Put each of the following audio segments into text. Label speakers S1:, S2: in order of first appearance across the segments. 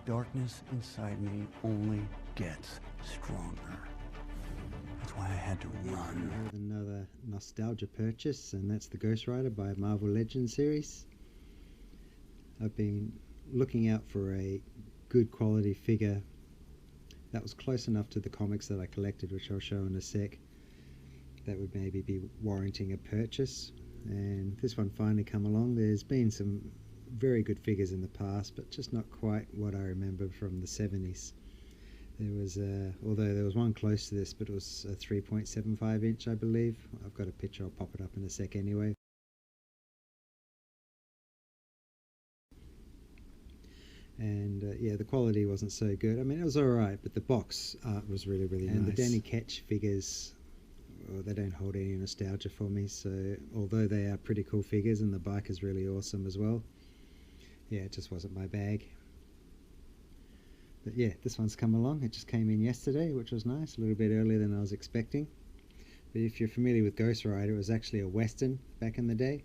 S1: darkness inside me only gets stronger. That's why I had to run.
S2: Another nostalgia purchase, and that's the Ghost Rider by Marvel Legends series. I've been looking out for a good quality figure that was close enough to the comics that I collected, which I'll show in a sec, that would maybe be warranting a purchase. And this one finally come along. There's been some very good figures in the past, but just not quite what I remember from the 70s. There was although there was one close to this, but it was a 3.75 inch, I believe. I've got a picture, I'll pop it up in a sec anyway. And yeah, the quality wasn't so good. I mean, it was alright, but the box art was really, really nice. And the Danny Ketch figures, well, they don't hold any nostalgia for me, so although they are pretty cool figures and the bike is really awesome as well, yeah, it just wasn't my bag. But yeah, this one's come along. It just came in yesterday, which was nice, a little bit earlier than I was expecting. But if you're familiar with Ghost Rider, it was actually a Western back in the day,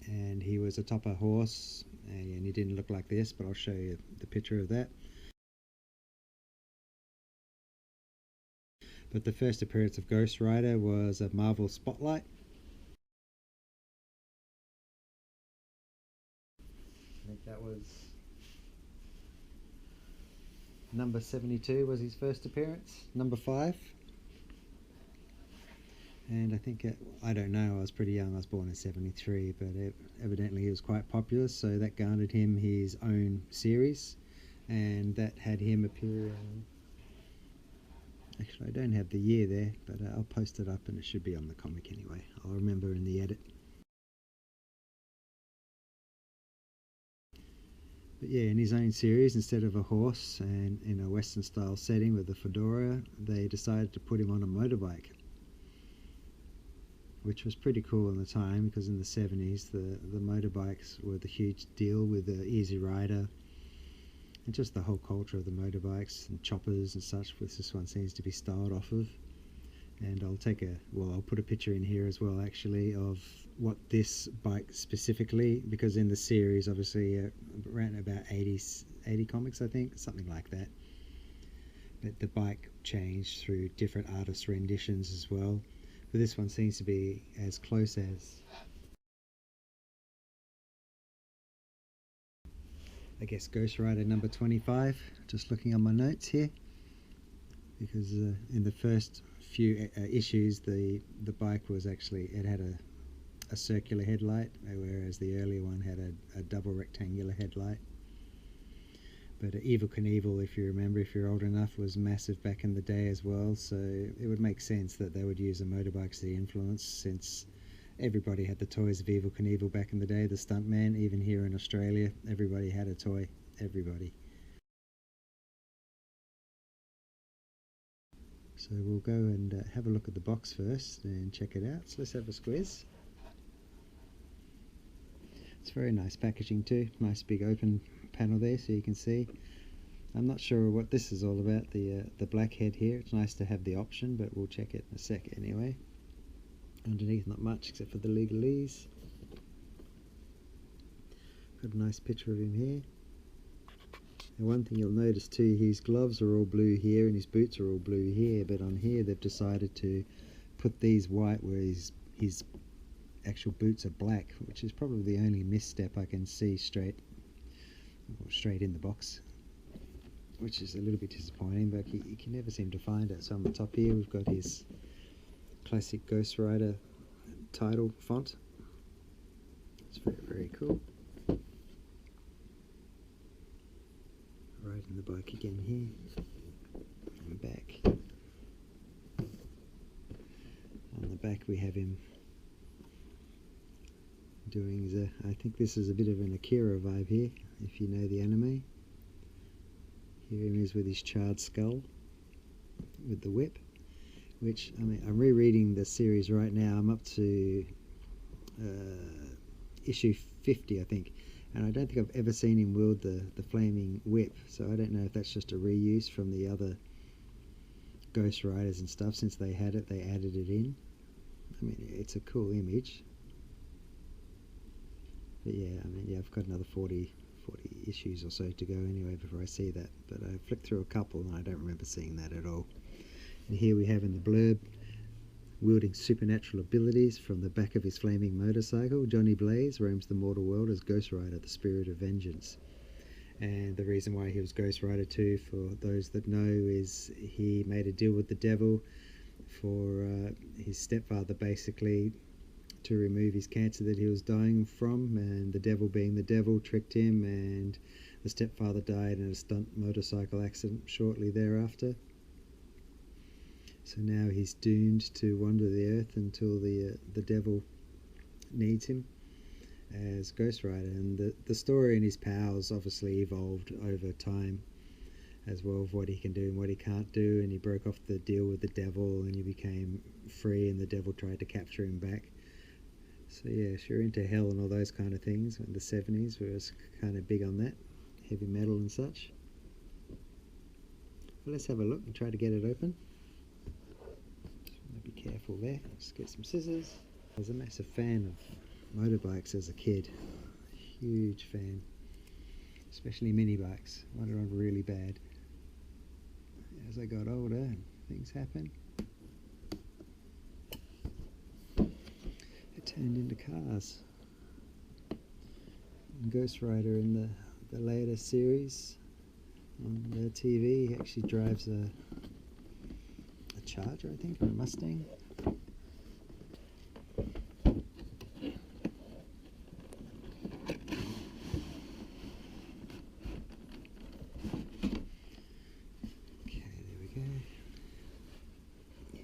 S2: and he was atop a horse, and he didn't look like this, but I'll show you the picture of that. But the first appearance of Ghost Rider was a Marvel Spotlight. I think that was number 72 was his first appearance, number 5. And I think, I don't know, I was pretty young, I was born in 73, but evidently he was quite popular, so that garnered him his own series, and that had him appear in, actually I don't have the year there, but I'll post it up and it should be on the comic anyway, I'll remember in the edit. But yeah, in his own series, instead of a horse and in a Western style setting with a fedora, they decided to put him on a motorbike, which was pretty cool in the time, because in the 70s the motorbikes were the huge deal with the Easy Rider and just the whole culture of the motorbikes and choppers and such, which this one seems to be styled off of. And I'll put a picture in here as well, actually, of what this bike specifically, because in the series, obviously, around about 80 comics, I think, something like that. But the bike changed through different artist renditions as well. But this one seems to be as close as, I guess, Ghost Rider number 25, just looking on my notes here, because in the first few issues the bike was actually, it had a circular headlight, whereas the earlier one had a double rectangular headlight. But Evel Knievel, if you remember, if you're old enough, was massive back in the day as well, so it would make sense that they would use a motorbike as the influence, since everybody had the toys of Evel Knievel back in the day, the stuntman. Even here in Australia, everybody had a toy, everybody. So we'll go and have a look at the box first and check it out. So let's have a squeeze. It's very nice packaging too, nice big open panel there so you can see. I'm not sure what this is all about, the black head here. It's nice to have the option, but we'll check it in a sec anyway. Underneath not much except for the legalese. Got a nice picture of him here. And one thing you'll notice too, his gloves are all blue here and his boots are all blue here, but on here they've decided to put these white where his actual boots are black, which is probably the only misstep I can see straight in the box, which is a little bit disappointing, but you can never seem to find it. So on the top here we've got his classic Ghost Rider title font. It's very, very cool. Right in the bike again here, and back. On the back we have him doing I think this is a bit of an Akira vibe here, if you know the anime. Here he is with his charred skull, with the whip, which, I mean, I'm rereading the series right now. I'm up to issue 50, I think, and I don't think I've ever seen him wield the flaming whip, so I don't know if that's just a reuse from the other Ghost Riders and stuff. Since they had it, they added it in. I mean, it's a cool image. But yeah, I mean, yeah, I've got another 40 issues or so to go anyway before I see that, but I flicked through a couple and I don't remember seeing that at all. And here we have in the blurb, wielding supernatural abilities from the back of his flaming motorcycle, Johnny Blaze roams the mortal world as Ghost Rider, the spirit of vengeance. And the reason why he was Ghost Rider too, for those that know, is he made a deal with the devil for his stepfather basically to remove his cancer that he was dying from, and the devil, being the devil, tricked him, and the stepfather died in a stunt motorcycle accident shortly thereafter. So now he's doomed to wander the earth until the devil needs him as Ghost Rider. And the story and his powers obviously evolved over time as well, of what he can do and what he can't do, and he broke off the deal with the devil and he became free, and the devil tried to capture him back. So yeah, if you're into hell and all those kind of things, in the 70s we was kind of big on that, heavy metal and such. Well, let's have a look and try to get it open. Just want to be careful there. Let's get some scissors. I was a massive fan of motorbikes as a kid, huge fan, especially mini bikes. Wanted on really bad. As I got older, things happened. It turned into cars. And Ghost Rider in the later series on the TV, he actually drives a Charger, I think, or a Mustang.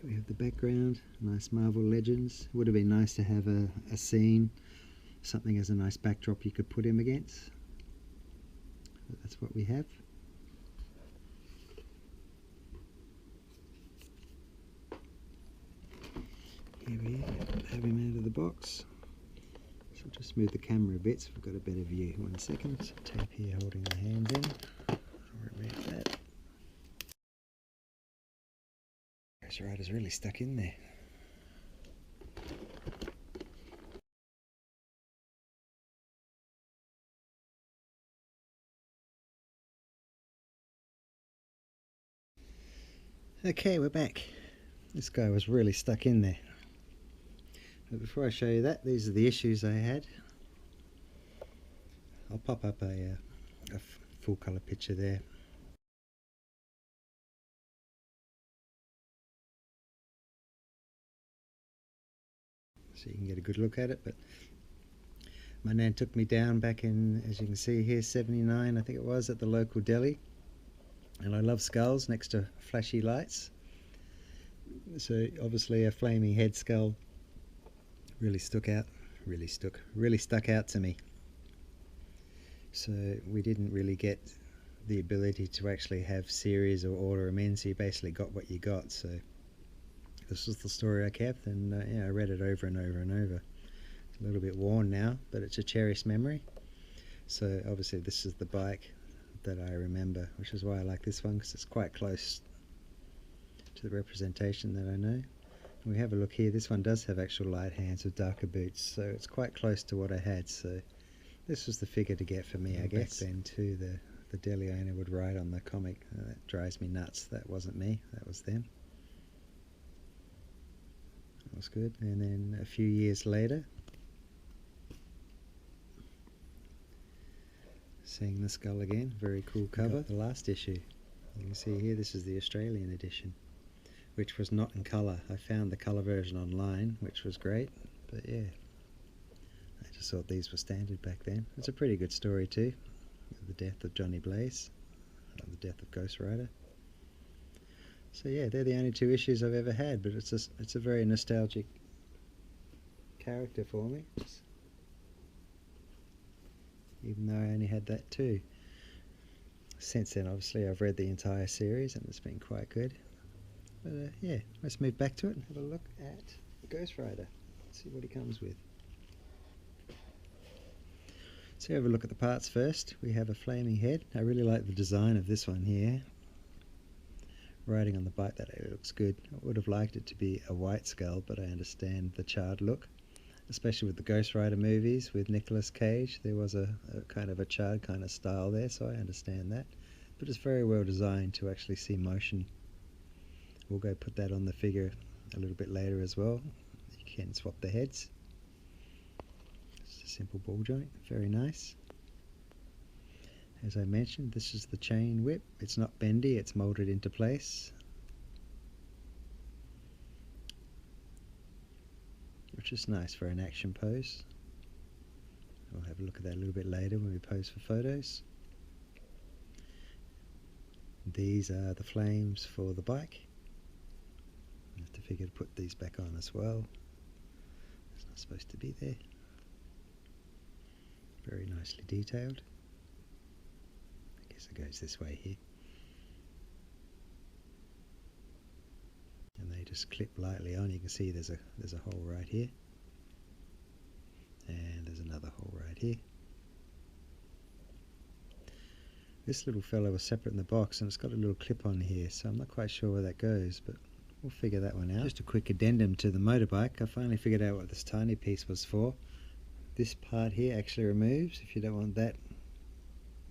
S2: We have the background, nice Marvel Legends. Would have been nice to have a scene, something as a nice backdrop you could put him against. But that's what we have. Here we have him out of the box. So I'll just move the camera a bit so we've got a better view. 1 second. Tape here holding the hands in. I'll remove that. Ghost Rider's really stuck in there. Okay, we're back. This guy was really stuck in there. But before I show you that, these are the issues I had. I'll pop up a full colour picture there. So you can get a good look at it. But my nan took me down back in, as you can see here, 79 I think it was, at the local deli. And I love skulls next to flashy lights. So obviously a flaming head skull really stuck out to me. So we didn't really get the ability to actually have series or order them in, so you basically got what you got. So this was the story I kept, and yeah, I read it over and over and over. It's a little bit worn now, but it's a cherished memory. So obviously this is the bike that I remember, which is why I like this one, because it's quite close to the representation that I know. And we have a look here, this one does have actual light hands with darker boots, so it's quite close to what I had. So this was the figure to get for me, I guess. Back then too, the deli owner would write on the comic, that drives me nuts. That wasn't me, that was them. That was good. And then a few years later, seeing the skull again, very cool cover. The last issue, you can see here, this is the Australian edition, which was not in colour. I found the colour version online, which was great, but yeah, I just thought these were standard back then. It's a pretty good story too, the death of Johnny Blaze, the death of Ghost Rider. So yeah, they're the only 2 issues I've ever had, but it's a very nostalgic character for me, even though I only had that 2. Since then, obviously, I've read the entire series and it's been quite good. But yeah, let's move back to it and have a look at Ghost Rider, see what he comes with. So have a look at the parts first. We have a flaming head. I really like the design of this one here. Riding on the bike, that looks good. I would have liked it to be a white skull, but I understand the charred look. especially with the Ghost Rider movies with Nicolas Cage. There was a kind of a Chud kind of style there, so I understand that. But it's very well designed to actually see motion. We'll go put that on the figure a little bit later as well. You can swap the heads. It's a simple ball joint, very nice. As I mentioned, this is the chain whip. It's not bendy, it's molded into place, which is nice for an action pose. We'll have a look at that a little bit later when we pose for photos. These are the flames for the bike. I have to figure to put these back on as well. It's not supposed to be there. Very nicely detailed. I guess it goes this way here. And they just clip lightly on. You can see there's a hole right here. And there's another hole right here. This little fellow was separate in the box, and it's got a little clip on here, so I'm not quite sure where that goes, but we'll figure that one out. Just a quick addendum to the motorbike. I finally figured out what this tiny piece was for. This part here actually removes. If you don't want that,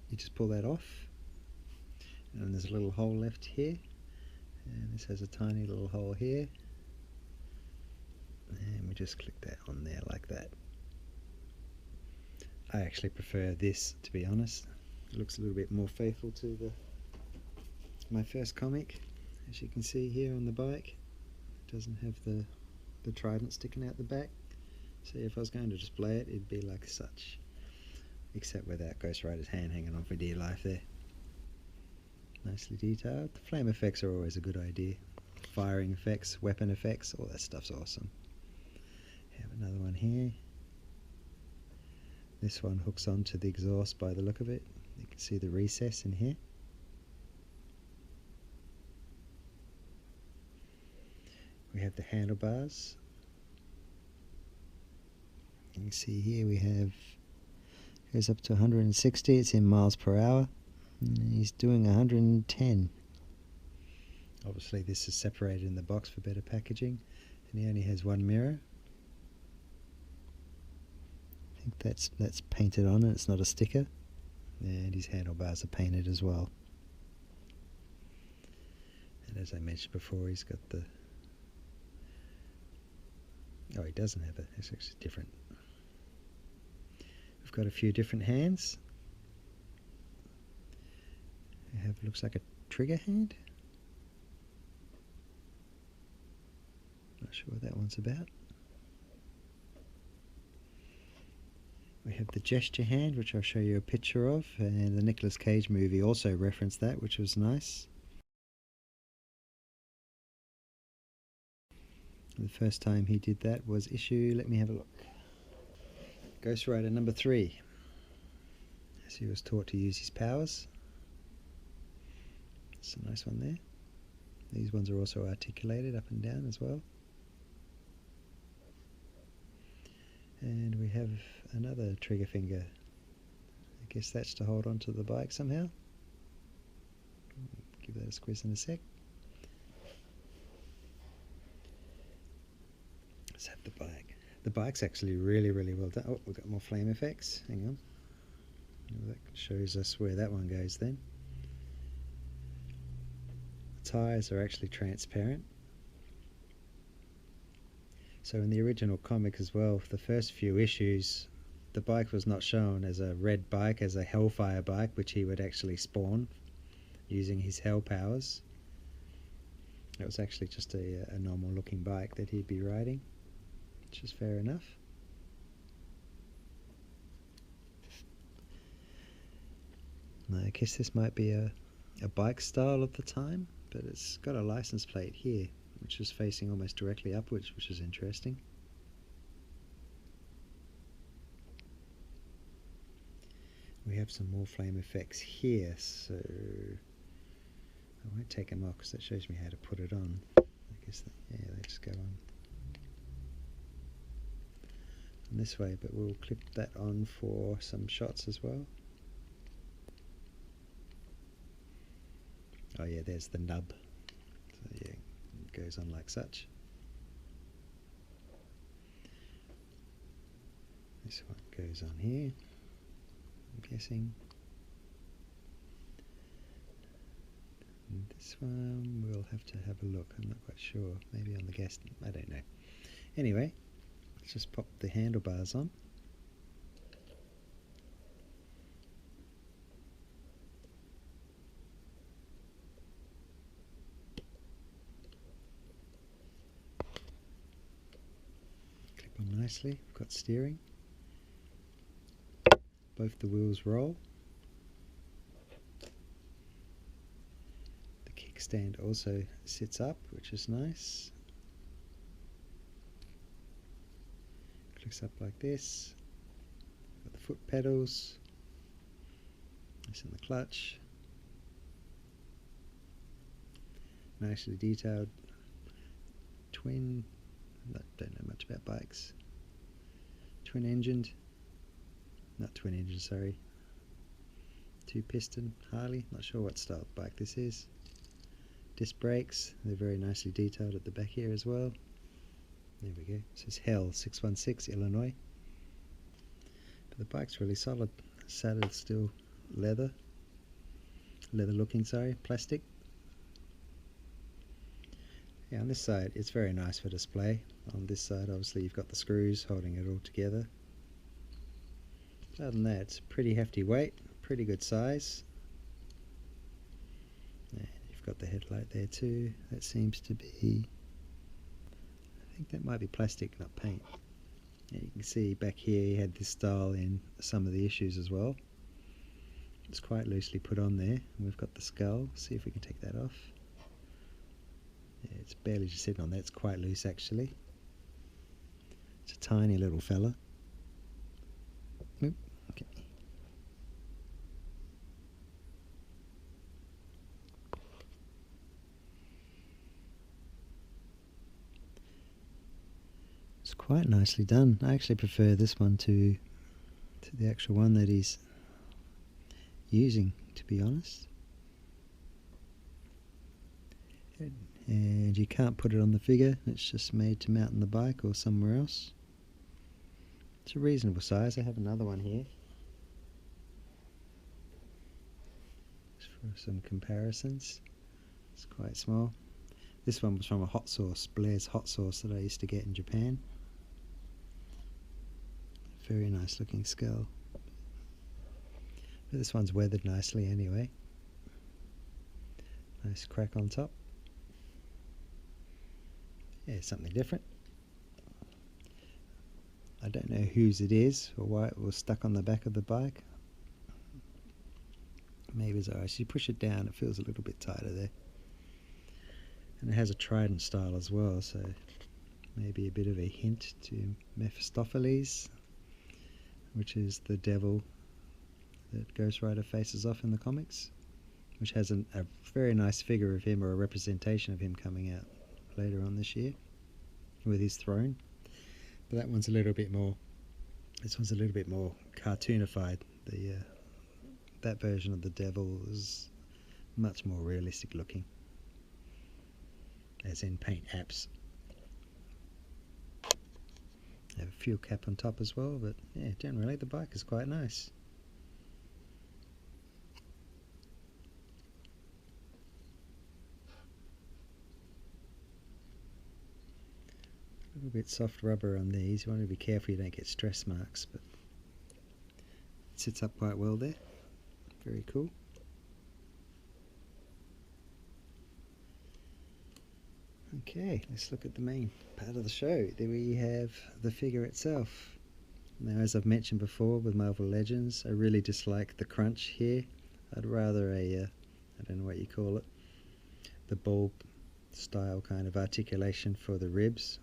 S2: you just pull that off. And there's a little hole left here. And this has a tiny little hole here. And we just click that on there like that. I actually prefer this, to be honest. It looks a little bit more faithful to my first comic. As you can see here on the bike, it doesn't have the trident sticking out the back. So if I was going to display it, it'd be like such, except without Ghost Rider's hand hanging on for dear life there. Nicely detailed. The flame effects are always a good idea. Firing effects, weapon effects, all that stuff's awesome. Have another one here. This one hooks onto the exhaust by the look of it. You can see the recess in here. We have the handlebars. You can see here we have, goes up to 160, it's in miles per hour. And he's doing 110. Obviously this is separated in the box for better packaging, and he only has one mirror. I think that's painted on and it's not a sticker. And his handlebars are painted as well. And as I mentioned before, he's got the... Oh, he doesn't have it. It's actually different. We've got a few different hands. We have, looks like a trigger hand. Not sure what that one's about. We have the gesture hand, which I'll show you a picture of, and the Nicolas Cage movie also referenced that, which was nice. The first time he did that was issue, let me have a look, Ghost Rider number 3, as he was taught to use his powers. It's a nice one there. These ones are also articulated up and down as well. And we have another trigger finger. I guess that's to hold onto the bike somehow. Give that a squeeze in a sec. Let's have the bike. The bike's actually really, really well done. Oh, we've got more flame effects. Hang on. That shows us where that one goes then. The tyres are actually transparent. So in the original comic as well, the first few issues, the bike was not shown as a red bike, as a hellfire bike, which he would actually spawn using his hell powers. It was actually just a normal looking bike that he'd be riding, which is fair enough. Now, I guess this might be a bike style of the time, but it's got a license plate here, which is facing almost directly upwards, which is interesting. We have some more flame effects here, so I won't take them off because that shows me how to put it on. I guess yeah, they just go on this way, but we'll clip that on for some shots as well. Oh yeah, there's the nub. So yeah, it goes on like such. This one goes on here, I'm guessing. And this one we'll have to have a look, I'm not quite sure, maybe on the gas, I don't know. Anyway, let's just pop the handlebars on. Clip on nicely, we've got steering. Both the wheels roll. The kickstand also sits up, which is nice. Clicks up like this. Got the foot pedals. This in the clutch. Nicely detailed twin. I don't know much about bikes. Twin engined. Not twin engine, sorry. Two piston Harley. Not sure what style of bike this is. Disc brakes. They're very nicely detailed at the back here as well. There we go. It says Hell 616 Illinois. But the bike's really solid. Saddle's still leather. Leather looking, sorry. Plastic. Yeah, on this side it's very nice for display. On this side obviously you've got the screws holding it all together. Other than that, it's a pretty hefty weight, pretty good size. And you've got the headlight there too. That seems to be, I think that might be plastic, not paint. And you can see back here he had this style in some of the issues as well. It's quite loosely put on there. And we've got the skull. See if we can take that off. Yeah, it's barely just sitting on there. It's quite loose actually. It's a tiny little fella. Oop. Okay. It's quite nicely done. I actually prefer this one to the actual one that he's using, to be honest. And you can't put it on the figure, it's just made to mount on the bike or somewhere else. It's a reasonable size. I have another one here just for some comparisons. It's quite small. This one was from a hot sauce, Blair's hot sauce, that I used to get in Japan. Very nice looking skull. But this one's weathered nicely anyway. Nice crack on top. Yeah, something different. I don't know whose it is or why it was stuck on the back of the bike. Maybe it's alright. You push it down, it feels a little bit tighter there. And it has a trident style as well, so maybe a bit of a hint to Mephistopheles, which is the devil that Ghost Rider faces off in the comics, which has a very nice figure of him, or a representation of him, coming out later on this year with his throne. But that one's a little bit more, this one's a little bit more cartoonified. That version of the devil is much more realistic looking, as in paint apps. Have a fuel cap on top as well, but yeah, generally the bike is quite nice. A little bit soft rubber on these. You want to be careful you don't get stress marks, but it sits up quite well there. Very cool. Okay, let's look at the main part of the show. There we have the figure itself. Now, as I've mentioned before with Marvel Legends, I really dislike the crunch here. I'd rather I don't know what you call it, the bulb style kind of articulation for the ribs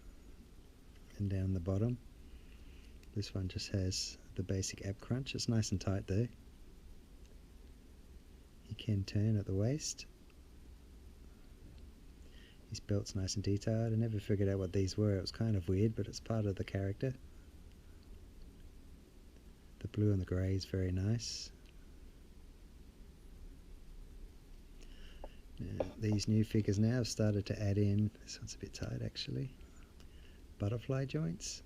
S2: and down the bottom. This one just has the basic ab crunch. It's nice and tight though. You can turn at the waist. His belt's nice and detailed. I never figured out what these were. It was kind of weird, but it's part of the character. The blue and the grey is very nice. Now, these new figures now have started to add in, this one's a bit tight actually, butterfly joints.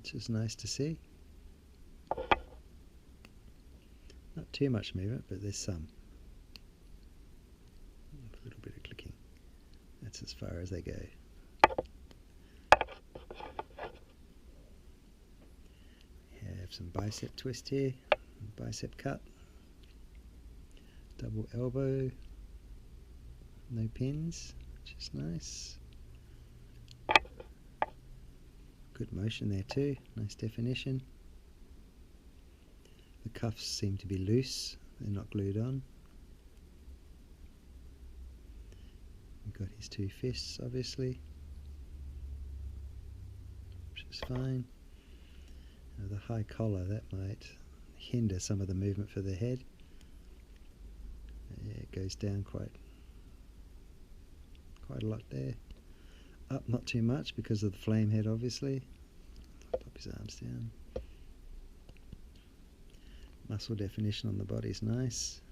S2: which is nice to see. Not too much movement, but there's some. A little bit of clicking. That's as far as they go. Have some bicep twist here, bicep cut, double elbow, no pins, which is nice. Good motion there too, nice definition. The cuffs seem to be loose, they're not glued on. We've got his two fists obviously, which is fine. Now the high collar, that might hinder some of the movement for the head. Yeah, it goes down quite a lot there. Up not too much because of the flame head obviously. Pop his arms down. Muscle definition on the body is nice.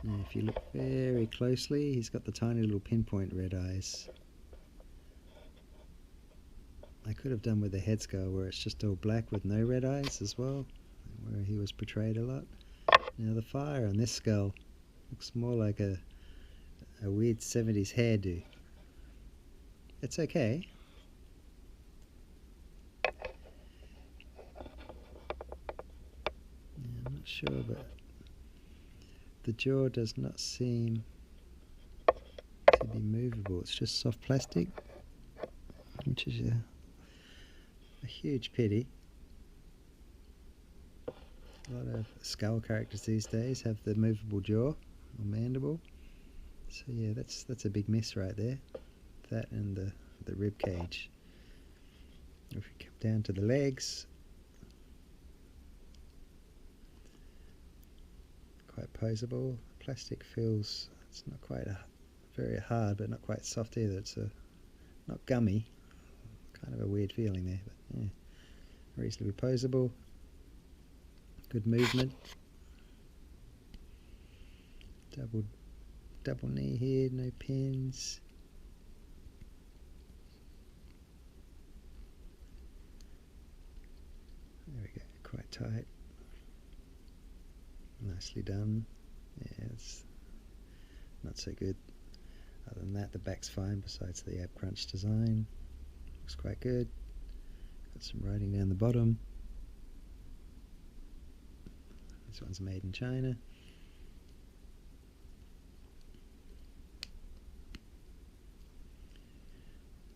S2: Now if you look very closely, he's got the tiny little pinpoint red eyes. I could have done with the head sculpt where it's just all black with no red eyes as well, where he was portrayed a lot. Now the fire on this skull looks more like a weird 70s hairdo. It's okay. I'm not sure, but the jaw does not seem to be movable. It's just soft plastic, which is a huge pity. A lot of skull characters these days have the movable jaw or mandible. So yeah, that's a big miss right there. That and the rib cage. If we come down to the legs, quite poseable. Plastic feels, it's not quite very hard, but not quite soft either. It's not gummy. Kind of a weird feeling there, but yeah, reasonably poseable. Good movement. Double knee here, no pins. There we go, quite tight. Nicely done. Yeah, it's not so good. Other than that, the back's fine besides the ab crunch design. Looks quite good. Got some writing down the bottom. This one's made in China.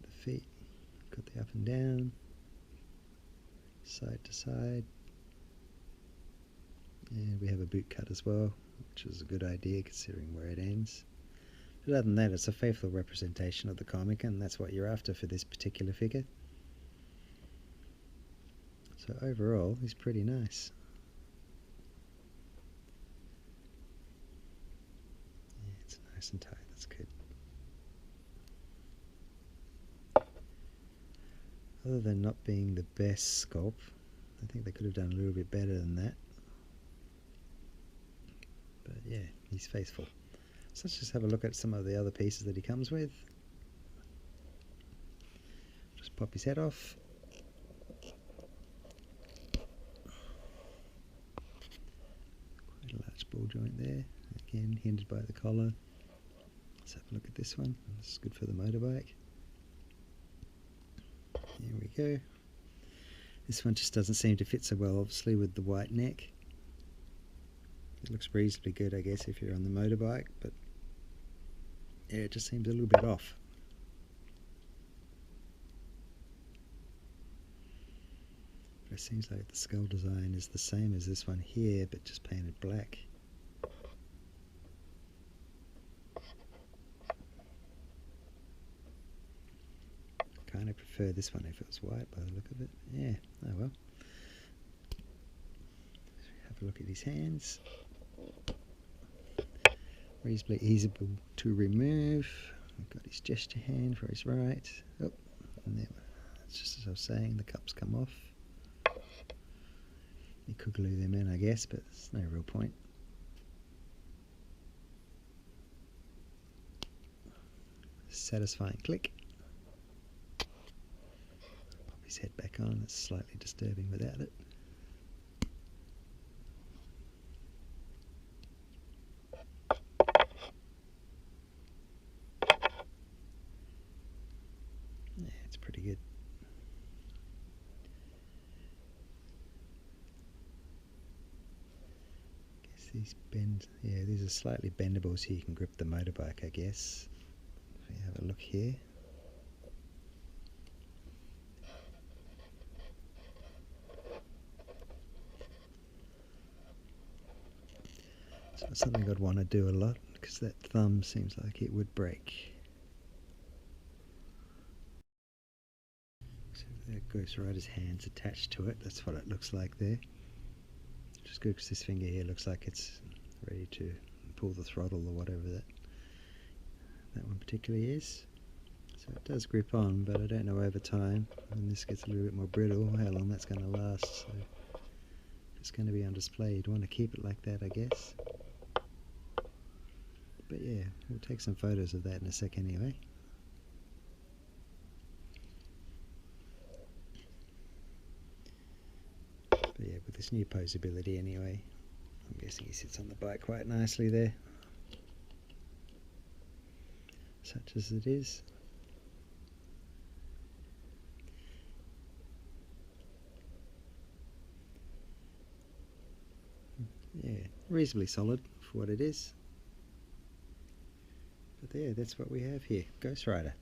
S2: The feet, got the up and down, side to side. And we have a boot cut as well, which is a good idea considering where it ends. But other than that, it's a faithful representation of the comic, and that's what you're after for this particular figure. So overall, he's pretty nice. Yeah, it's nice and tight, that's good. Other than not being the best sculpt, I think they could have done a little bit better than that. But yeah, he's faithful. So let's just have a look at some of the other pieces that he comes with. Just pop his head off. Quite a large ball joint there. Again, hindered by the collar. Let's have a look at this one. This is good for the motorbike. Here we go. This one just doesn't seem to fit so well, obviously, with the white neck. It looks reasonably good, I guess, if you're on the motorbike, but yeah, it just seems a little bit off. But it seems like the skull design is the same as this one here, but just painted black. Kind of prefer this one if it was white by the look of it. Yeah, oh well. Have a look at his hands. Reasonably easy to remove. We've got his gesture hand for his right. Oh, and there, it's just as I was saying, the cups come off. You could glue them in, I guess, but there's no real point. Satisfying click. his head back on. It's slightly disturbing without it. Yeah, it's pretty good. Guess these bend, yeah, these are slightly bendable so you can grip the motorbike, I guess. If we have a look here. It's not something I'd want to do a lot because that thumb seems like it would break. So there Ghost Rider's hand's attached to it. That's what it looks like there. Which is good because this finger here looks like it's ready to pull the throttle or whatever that one particularly is. So it does grip on, but I don't know over time, when this gets a little bit more brittle, how long that's going to last. So if it's going to be on display, you'd want to keep it like that, I guess. But yeah, we'll take some photos of that in a sec anyway. But yeah, with this new posability anyway, I'm guessing he sits on the bike quite nicely there. Such as it is. Yeah, reasonably solid for what it is. But yeah, that's what we have here, Ghost Rider.